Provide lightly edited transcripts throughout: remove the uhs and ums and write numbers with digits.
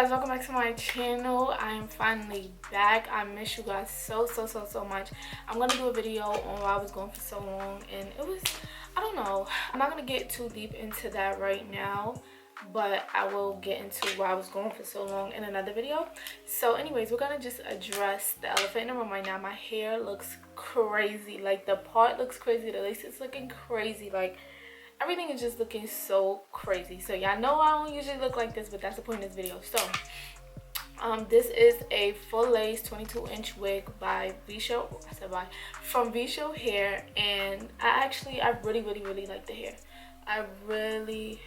guys, welcome back to my channel. I am finally back. I miss you guys so much. I'm gonna do a video on why I was gone for so long, and it was, I don't know, I'm not gonna get too deep into that right now, but I will get into why I was gone for so long in another video. So anyways, we're gonna just address the elephant in the room right now. My hair looks crazy. Like, the part looks crazy, the lace is looking crazy, like everything is just looking so crazy. So y'all know I don't usually look like this, but that's the point of this video. So this is a full lace 22-inch wig by Vshow. I said by, from Vshow hair, and I really like the hair. I really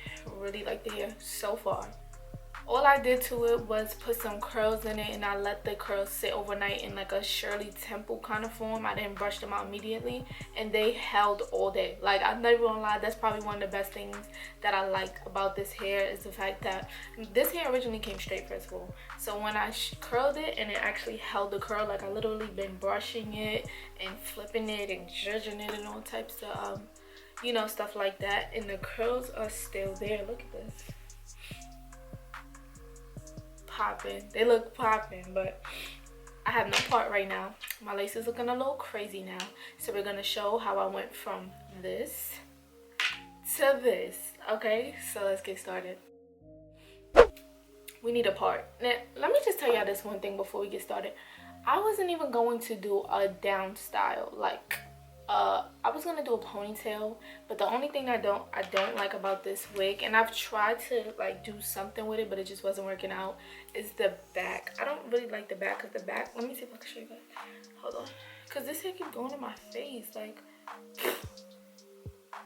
like the hair so far. All I did to it was put some curls in it, and I let the curls sit overnight in like a Shirley Temple kind of form. I didn't brush them out immediately, and they held all day. Like, I'm not even gonna lie, that's probably one of the best things that I like about this hair, is the fact that this hair originally came straight, first of all. So when I curled it, and it actually held the curl, like I literally been brushing it and flipping it and judging it and all types of you know, stuff like that, and the curls are still there. Look at this. Popping, they look popping, but I have no part right now. My lace is looking a little crazy now, so we're gonna show how I went from this to this. Okay, so let's get started. We need a part. Now let me just tell y'all this one thing before we get started. I wasn't even going to do a down style. Like, I was gonna do a ponytail, but the only thing I don't like about this wig, and I've tried to like do something with it, but it just wasn't working out, is the back. I don't really like the back of the back. Let me see if I can show you guys. Hold on, because this hair keeps going in my face, like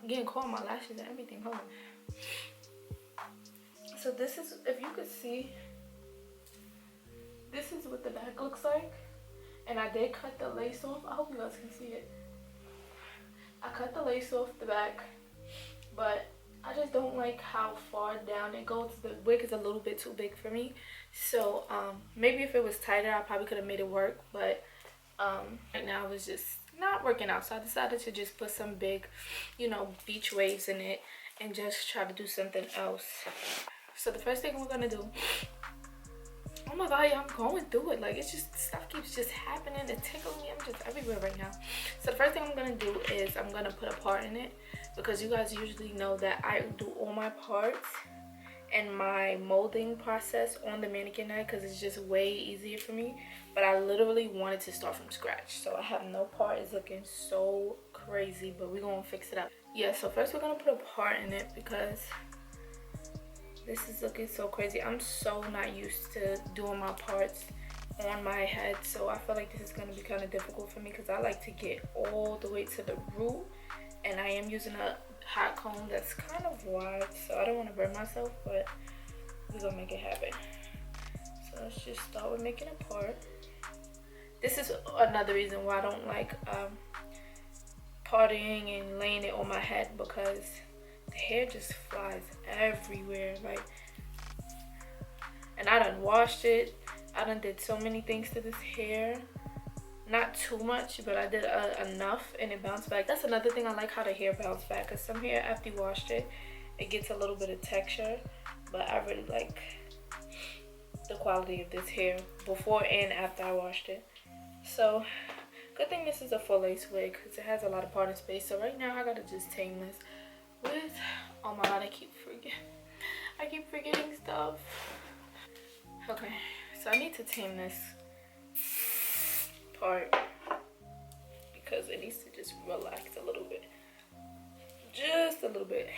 getting caught on my lashes and everything. Hold on. So this is, if you could see, this is what the back looks like, and I did cut the lace off. I hope you guys can see it. I cut the lace off the back, but I just don't like how far down it goes. The wig is a little bit too big for me. So maybe if it was tighter, I probably could have made it work, but right now it was just not working out. So I decided to just put some big, you know, beach waves in it and just try to do something else. So the first thing we're gonna do, oh my god, yeah, I'm going through it. Like, it's just, stuff keeps just happening. It's tickling me. I'm just everywhere right now. So the first thing I'm gonna do is I'm gonna put a part in it, because you guys usually know that I do all my parts and my molding process on the mannequin knife, because it's just way easier for me. But I literally wanted to start from scratch, so I have no part. It's looking so crazy, but we're gonna fix it up. Yeah, so first we're gonna put a part in it, because this is looking so crazy. I'm so not used to doing my parts on my head, so I feel like this is going to be kind of difficult for me, because I like to get all the way to the root, and I am using a hot comb that's kind of wide, so I don't want to burn myself, but we're going to make it happen. So let's just start with making a part. This is another reason why I don't like parting and laying it on my head, because the hair just flies everywhere. Like, and I done washed it. I done did so many things to this hair. Not too much, but I did enough, and it bounced back. That's another thing. I like how the hair bounced back, because some hair, after you washed it, it gets a little bit of texture, but I really like the quality of this hair before and after I washed it. So good thing this is a full lace wig, because it has a lot of parting space. So right now I gotta just tame this with, oh my god, I keep forgetting stuff. Okay, so I need to tame this part, because it needs to just relax a little bit, just a little bit.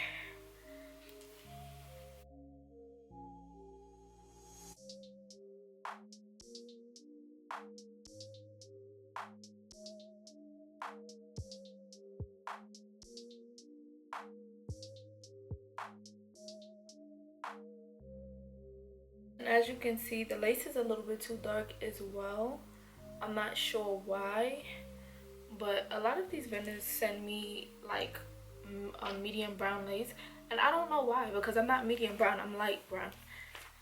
And as you can see, the lace is a little bit too dark as well. I'm not sure why, but a lot of these vendors send me like a medium brown lace, and I don't know why, because I'm not medium brown, I'm light brown.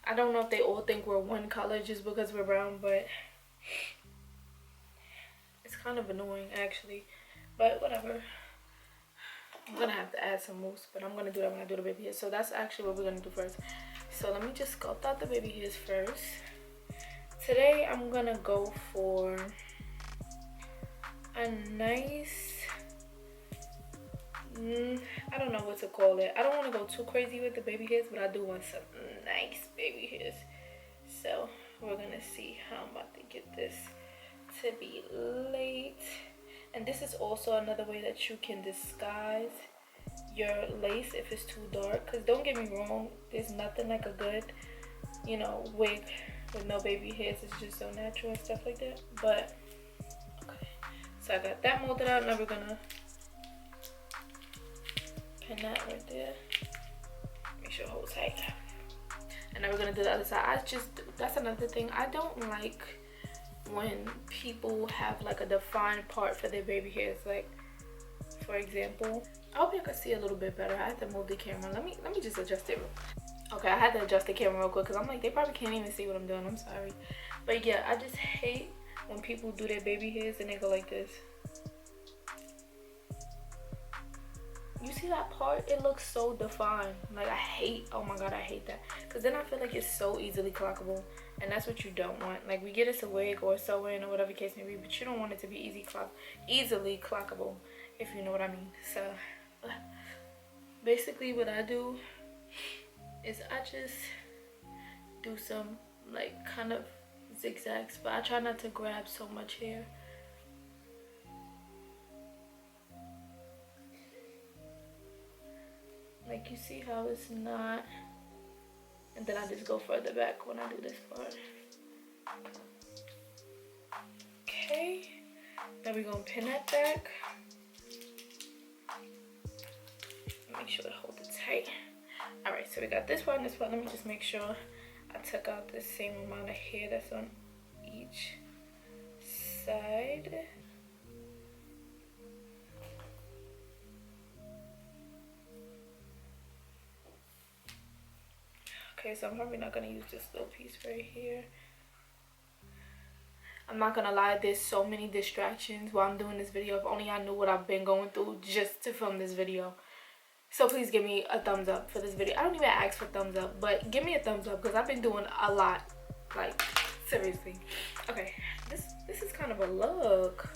I don't know if they all think we're one color just because we're brown, but it's kind of annoying actually, but whatever. I'm gonna have to add some mousse, but I'm gonna do that when I do the baby hair. So that's actually what we're gonna do first. So let me just sculpt out the baby hairs first. Today I'm gonna go for a nice, I don't know what to call it. I don't want to go too crazy with the baby hairs, but I do want some nice baby hairs. So we're gonna see how I'm about to get this to be late. And this is also another way that you can disguise your lace if it's too dark, because don't get me wrong, there's nothing like a good, you know, wig with no baby hairs. It's just so natural and stuff like that. But okay, so I got that molded out. Now we're gonna pin that right there, make sure it holds tight. And now we're gonna do the other side. That's another thing, I don't like when people have like a defined part for their baby hairs. Like for example, I hope you can see a little bit better. I had to move the camera. Let me just adjust it. Okay, I had to adjust the camera real quick because I'm like, they probably can't even see what I'm doing. I'm sorry. But yeah, I just hate when people do their baby hairs and they go like this. You see that part? It looks so defined. Like I hate, oh my god, I hate that. Because then I feel like it's so easily clockable. And that's what you don't want. Like we get us a wig or a sew-in or whatever the case may be, but you don't want it to be easily clockable, if you know what I mean. So basically what I do is I just do some like kind of zigzags, but I try not to grab so much hair. Like you see how it's not, and then I just go further back when I do this part. Okay, now we're gonna pin that back. Make sure to hold it tight. All right, so we got this part and this part. Let me just make sure I took out the same amount of hair that's on each side. Okay, so I'm probably not gonna use this little piece right here. I'm not gonna lie, there's so many distractions while I'm doing this video. If only I knew what I've been going through just to film this video. So please give me a thumbs up for this video. I don't even ask for thumbs up, but give me a thumbs up because I've been doing a lot. Like, seriously. Okay, this is kind of a look.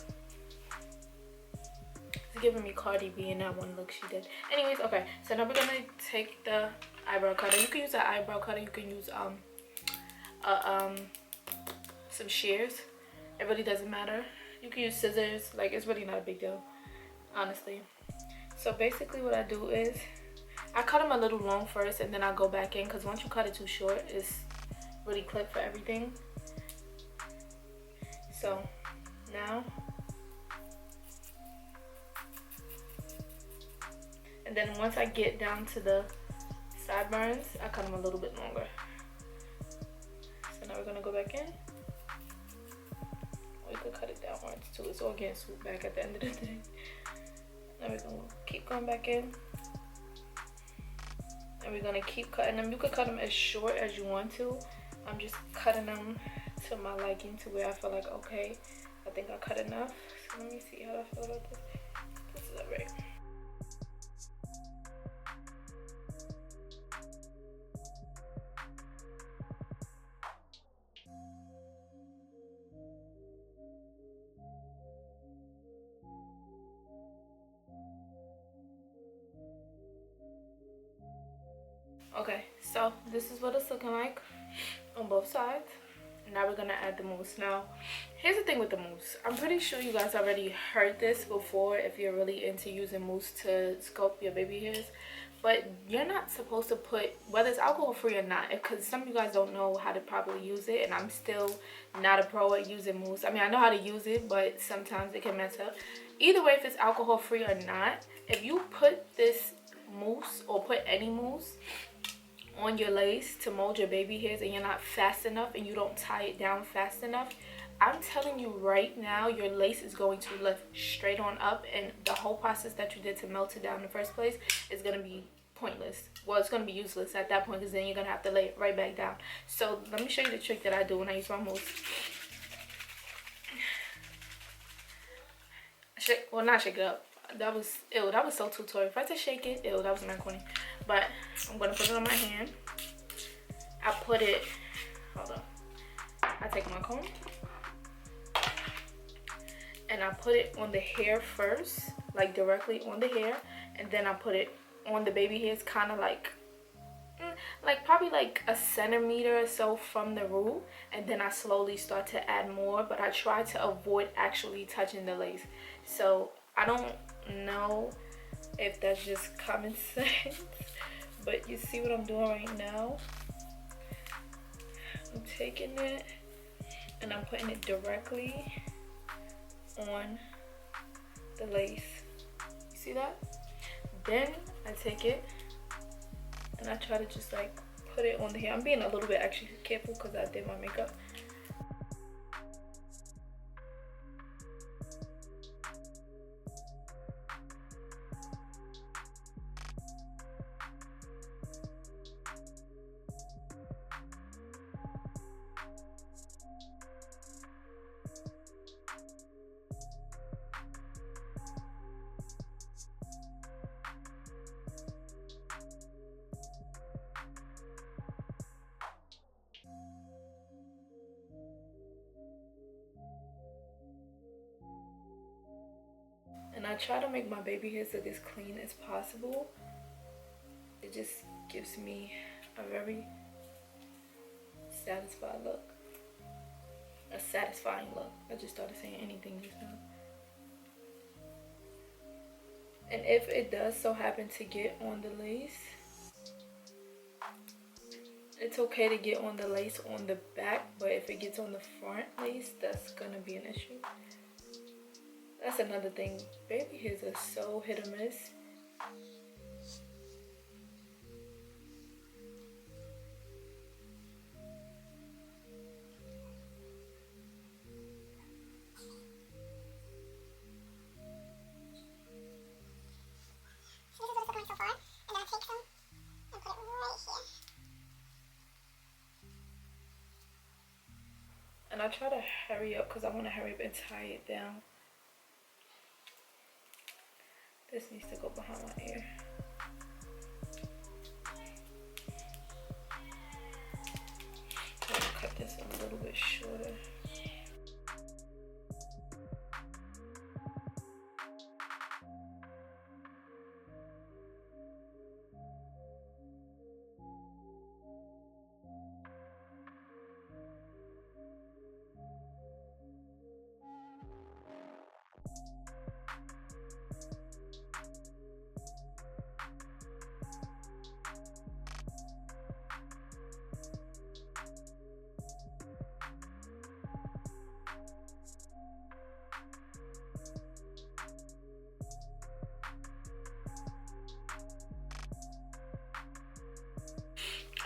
It's giving me Cardi B in that one look she did. Anyways, okay, so now we're gonna take the eyebrow cutter. You can use an eyebrow cutter. You can use some shears. It really doesn't matter. You can use scissors. Like, it's really not a big deal, honestly. So basically what I do is I cut them a little long first, and then I go back in, because once you cut it too short, it's really clipped for everything. So now, and then once I get down to the sideburns, I cut them a little bit longer. So now we're gonna go back in. Or you could cut it downwards too. It's all getting swooped back at the end of the day. Now we're gonna keep going back in. And we're gonna keep cutting them. You could cut them as short as you want to. I'm just cutting them to my liking, to where I feel like, okay, I think I cut enough. So let me see how I feel about this. This is alright. Okay, so this is what it's looking like on both sides. Now we're gonna add the mousse. Now, here's the thing with the mousse. I'm pretty sure you guys already heard this before if you're really into using mousse to sculpt your baby hairs. But you're not supposed to put, whether it's alcohol free or not, because some of you guys don't know how to properly use it, and I'm still not a pro at using mousse. I mean, I know how to use it, but sometimes it can mess up. Either way, if it's alcohol free or not, if you put this mousse or put any mousse on your lace to mold your baby hairs and you're not fast enough and you don't tie it down fast enough, I'm telling you right now, your lace is going to lift straight on up, and the whole process that you did to melt it down in the first place is going to be pointless. Well, it's going to be useless at that point, because then you're going to have to lay it right back down. So let me show you the trick that I do when I use my mousse. Well, not shake it up. That was ew. That was so tutorial. If I just shake it, ew, that was not corny. But I'm gonna put it on my hand, I put it, hold on. I take my comb and I put it on the hair first, like directly on the hair, and then I put it on the baby hairs, kind of like probably like a centimeter or so from the root, and then I slowly start to add more, but I try to avoid actually touching the lace. So I don't know if that's just common sense, but you see what I'm doing right now? I'm taking it and I'm putting it directly on the lace. You see that? Then I take it and I try to just like put it on the hair. I'm being a little bit actually careful because I did my makeup. And I try to make my baby hairs look as clean as possible. It just gives me a very satisfied look. A satisfying look. I just started saying anything just now. And if it does so happen to get on the lace, it's okay to get on the lace on the back, but if it gets on the front lace, that's gonna be an issue. That's another thing. Baby hairs are so hit or miss. And I try to hurry up because I want to hurry up and tie it down. This needs to go behind my ear. I'm gonna cut this a little bit shorter.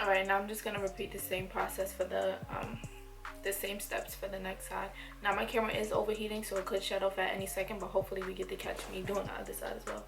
All right, now I'm just gonna repeat the same process for the same steps for the next side. Now my camera is overheating, so it could shut off at any second, but hopefully we get to catch me doing the other side as well.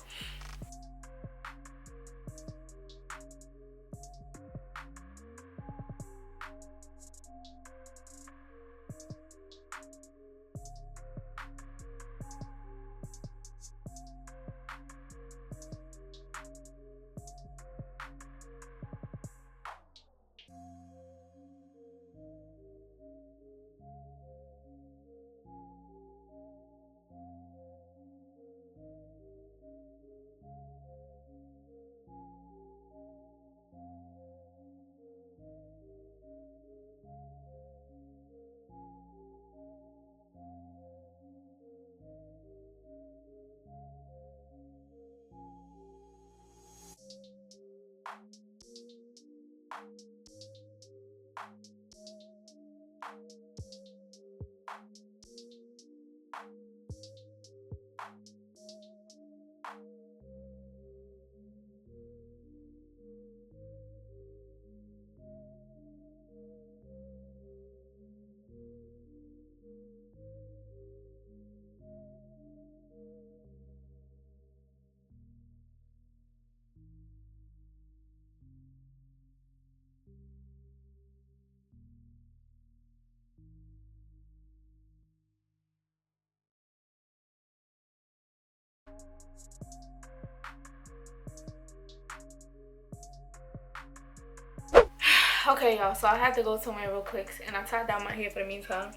Okay, y'all, so I had to go somewhere real quick, and I tied down my hair for the meantime.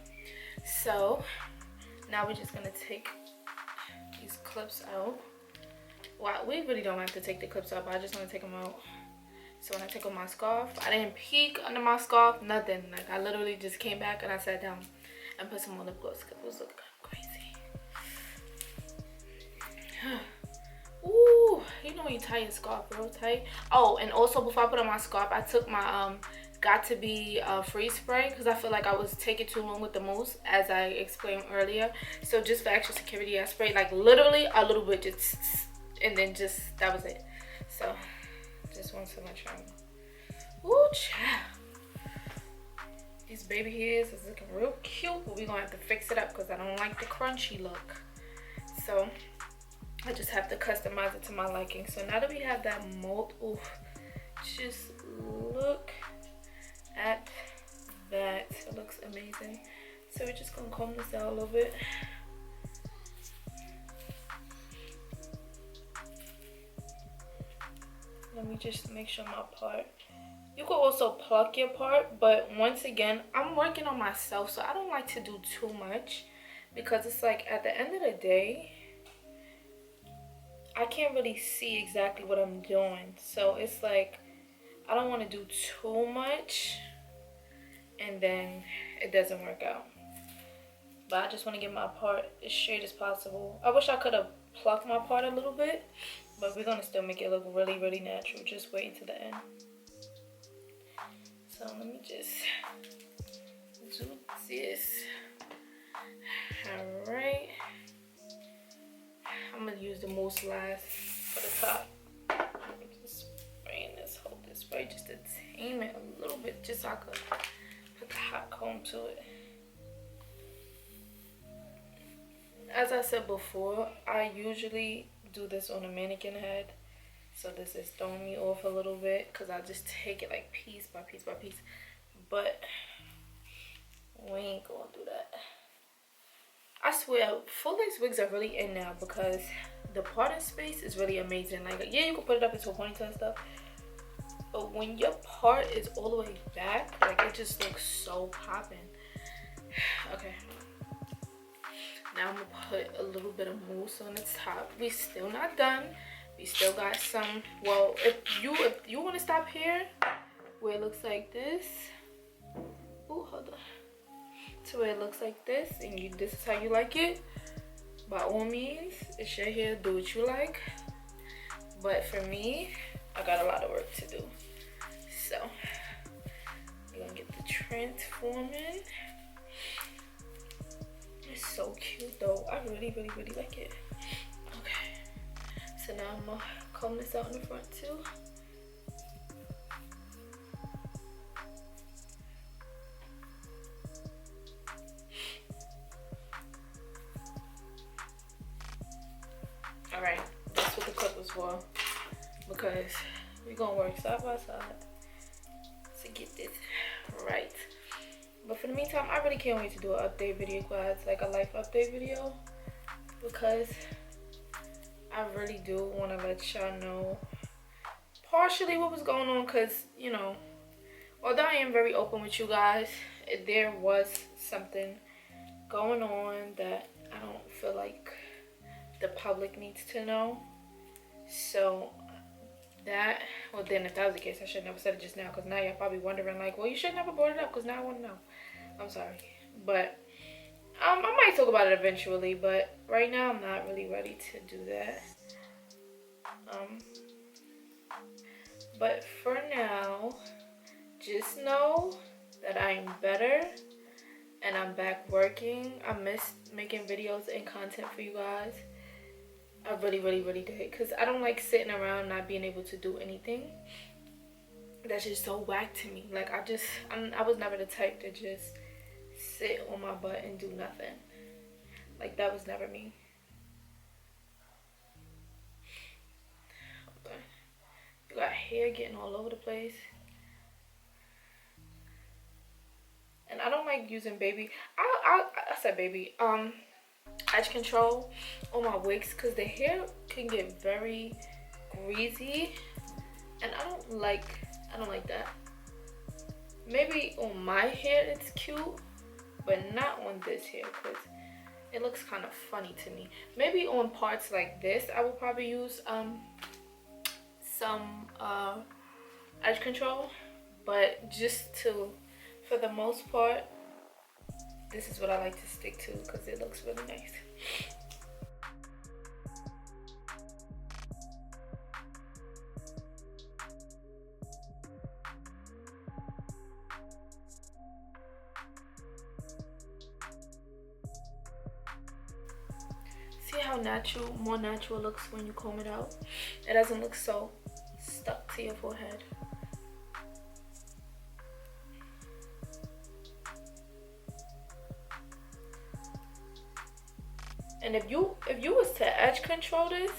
So now we're just gonna take these clips out. Well, we really don't have to take the clips out, but I just want to take them out. So when I take off my scarf, I didn't peek under my scarf, nothing. Like, I literally just came back and I sat down and put some more lip gloss because it was looking crazy. Ooh, you know when you tie your scarf real tight. Oh, and also before I put on my scarf, I took my Got To Be freeze spray because I feel like I was taking too long with the mousse, as I explained earlier. So just for extra security, I sprayed like literally a little bit, just, and then just, that was it. So just once in my channel. Ooh, child. These baby hairs is looking real cute, but we're gonna have to fix it up because I don't like the crunchy look. So I just have to customize it to my liking. So now that we have that mold, ooh, just look at that. It looks amazing. So we're just gonna comb this out a little bit. Let me just make sure my part. You could also pluck your part, but once again, I'm working on myself, so I don't like to do too much because it's like at the end of the day, I can't really see exactly what I'm doing. So it's like I don't want to do too much and then it doesn't work out. But I just want to get my part as straight as possible. I wish I could have plucked my part a little bit, but we're going to still make it look really, really natural. Just wait to the end. So let me just do this. Alright. I'm going to use the mousse last for the top. I'm just spraying this, hold this spray just to tame it a little bit, just so I could put the hot comb to it. As I said before, I usually do this on a mannequin head. So this is throwing me off a little bit because I just take it like piece by piece by piece. But we ain't gonna do that. I swear, full-lace wigs are really in now because the parting space is really amazing. Like, yeah, you can put it up into a ponytail and stuff. But when your part is all the way back, like, it just looks so popping. Okay. Now I'm gonna put a little bit of mousse on the top. We still not done. We still got some. Well, if you want to stop here where it looks like this. Oh, hold on. So where it looks like this, and this is how you like it. By all means, it's your hair. Do what you like. But for me, I got a lot of work to do. So we're gonna get the transforming. It's so cute though. I really, really, really like it. Okay. So now I'm gonna comb this out in the front too. Alright, that's what the clip was for. Because we're gonna work side by side to get this right. But for the meantime, I really can't wait to do an update video, guys. Like a life update video. Because I really do want to let y'all know partially what was going on. Because, you know, although I am very open with you guys, there was something going on that I don't feel like the public needs to know. So that, well then if that was the case, I should never said it just now. Because now y'all probably wondering like, well, you should never brought it up because now I want to know. I'm sorry. But I might talk about it eventually, but right now I'm not really ready to do that. But for now, just know that I'm better and I'm back working. I missed making videos and content for you guys. I really, really, really did. Because I don't like sitting around not being able to do anything. That's just so whack to me. Like, I was never the type to just sit on my butt and do nothing. Like, that was never me. Okay. You got hair getting all over the place. And I don't like using baby. I said baby. Edge control on my wigs because the hair can get very greasy, and I don't like that. maybe on my hair it's cute, but not on this hair because it looks kind of funny to me. Maybe on parts like this I will probably use some edge control, but for the most part, this is what I like to stick to because it looks really nice. See how more natural looks when you comb it out? It doesn't look so stuck to your forehead. And if you was to edge control this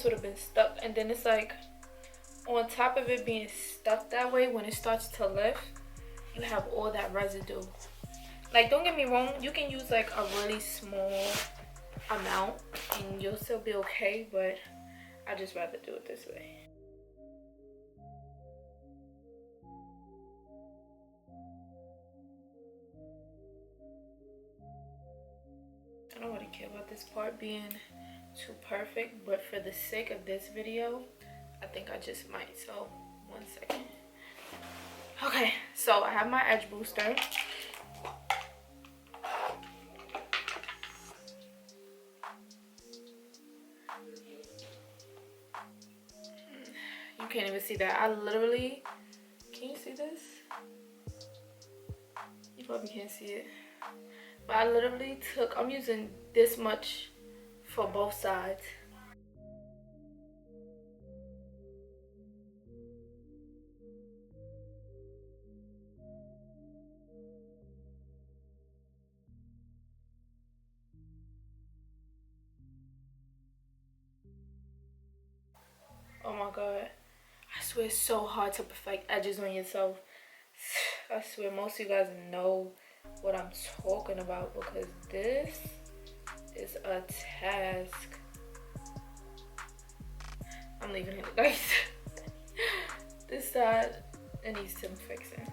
would have been stuck, and then it's like on top of it being stuck that way, when it starts to lift, you have all that residue. Like, don't get me wrong, you can use like a really small amount and you'll still be okay, but I just rather do it this way. I don't really care about this part being too perfect, but for the sake of this video, I think I just might. So, 1 second. Okay, so I have my edge booster. You can't even see that. I literally, can you see this? You probably can't see it. But I literally I'm using this much for both sides. Oh my god. I swear it's so hard to perfect edges on yourself. I swear most of you guys know what I'm talking about because this is a task. I'm leaving it nice. This side, it needs some fixing.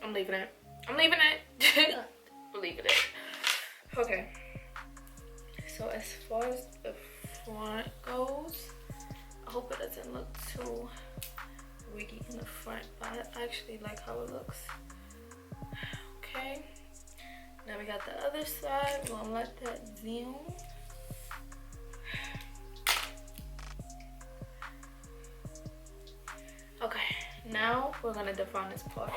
I'm leaving it. I'm leaving it. I'm leaving it. Okay. So as far as the front goes, I hope it doesn't look too wiggy in the front, but I actually like how it looks. Okay. Now we got the other side. We're gonna let that zoom. Okay. Now we're gonna define this part.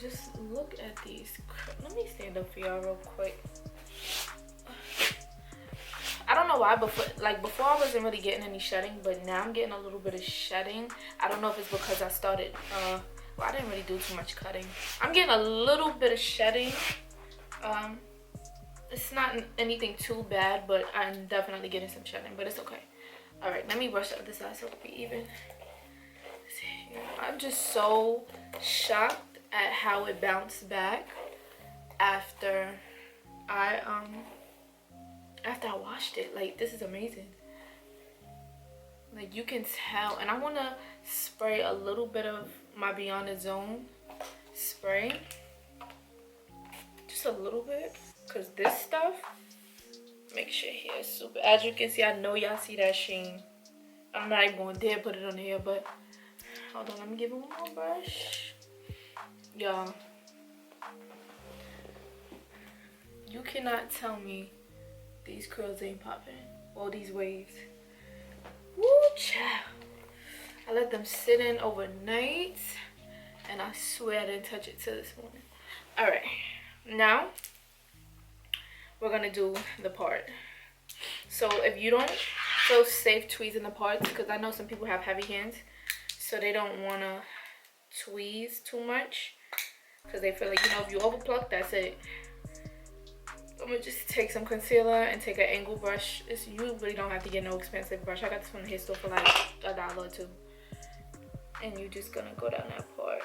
Just look at these. Let me stand up for y'all real quick. I don't know why, before I wasn't really getting any shedding, but now I'm getting a little bit of shedding. I don't know if it's because I started, well, I didn't really do too much cutting. I'm getting a little bit of shedding. It's not anything too bad, but I'm definitely getting some shedding, but it's okay. All right, let me brush the other side so it'll be even. I'm just so shocked at how it bounced back after I washed it. Like, this is amazing. Like, you can tell. And I want to spray a little bit of my Beyond the Zone spray, just a little bit, because this stuff makes your hair super. As you can see, I know y'all see that sheen. I'm not even gonna dare put it on here, but hold on, let me give it one more brush. Y'all, you cannot tell me these curls ain't popping, or these waves. Woo, child. I let them sit in overnight, and I swear I didn't touch it till this morning. All right, now we're gonna do the part. So if you don't feel safe tweezing the parts, because I know some people have heavy hands, so they don't wanna tweeze too much, because they feel like, you know, if you overpluck, that's it. I'm gonna just take some concealer and take an angle brush. You really don't have to get no expensive brush. I got this from the hair store for like $1 or $2. and you're just gonna go down that part.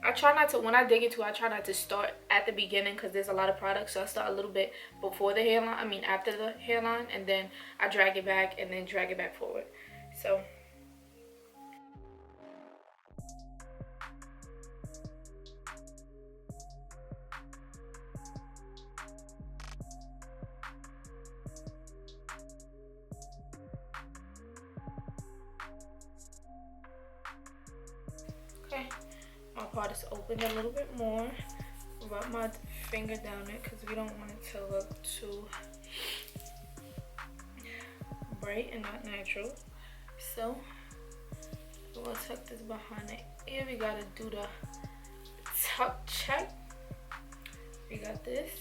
I try not to, when I dig into it, I try not to start at the beginning because there's a lot of products. So I start a little bit before the hairline, I mean after the hairline, and then I drag it back and then drag it back forward. So okay, my part is opened a little bit more. Rub my finger down it because we don't want it to look too bright and not natural. So we're gonna tuck this behind the ear. We gotta do the tuck check. We got this.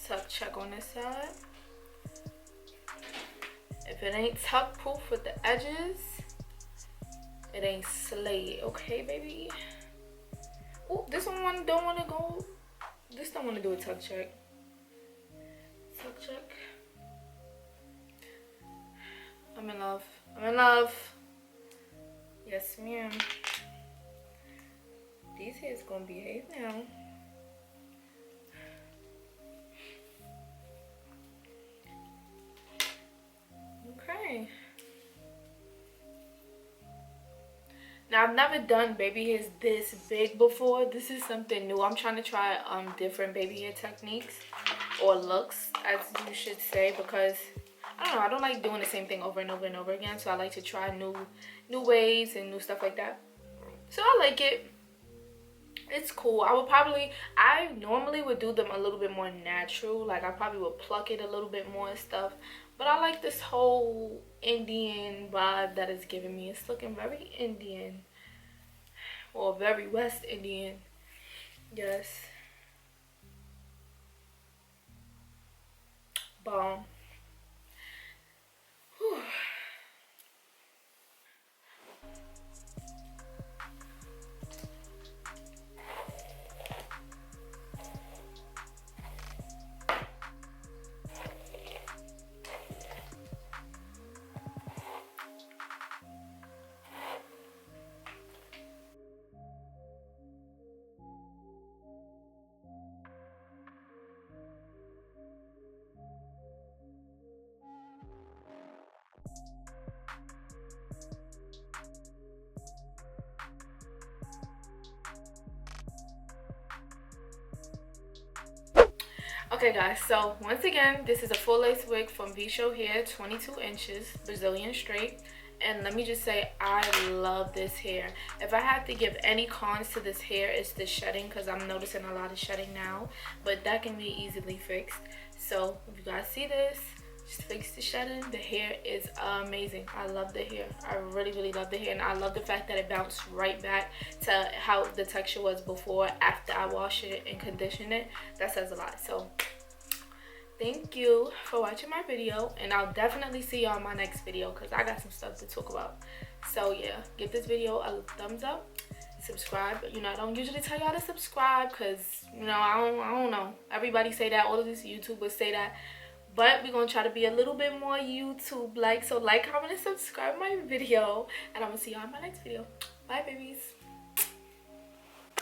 Tuck check on this side. If it ain't tuck proof with the edges, it ain't slayed, okay, baby? Oh, this one don't want to go. This don't want to do a tuck check. Tuck check. I'm in love. I'm in love. Yes, ma'am. These hairs gonna behave now. Okay. Now I've never done baby hairs this big before. This is something new. I'm trying to try different baby hair techniques or looks, as you should say, because I don't know, I don't like doing the same thing over and over and over again. So I like to try new ways and new stuff like that. So I like it. It's cool. I normally would do them a little bit more natural. Like I probably would pluck it a little bit more and stuff. But I like this whole Indian vibe that it's giving me. It's looking very Indian. Or very West Indian. Yes. Bomb. Whew. Okay guys, so once again, this is a full lace wig from Vshow hair, 22 inches, Brazilian straight. And let me just say, I love this hair. If I had to give any cons to this hair, it's the shedding, because I'm noticing a lot of shedding now. But that can be easily fixed. So if you guys see this, just fix the shedding. The hair is amazing. I love the hair. I really, really love the hair. And I love the fact that it bounced right back to how the texture was before, after I wash it and condition it. That says a lot. So thank you for watching my video, and I'll definitely see y'all in my next video because I got some stuff to talk about. So yeah, give this video a thumbs up, subscribe. You know, I don't usually tell y'all to subscribe because, you know, I don't know, everybody say that, all of these YouTubers say that, but we're gonna try to be a little bit more YouTube like. So like, comment, and subscribe my video, and I'm gonna see y'all in my next video. Bye babies.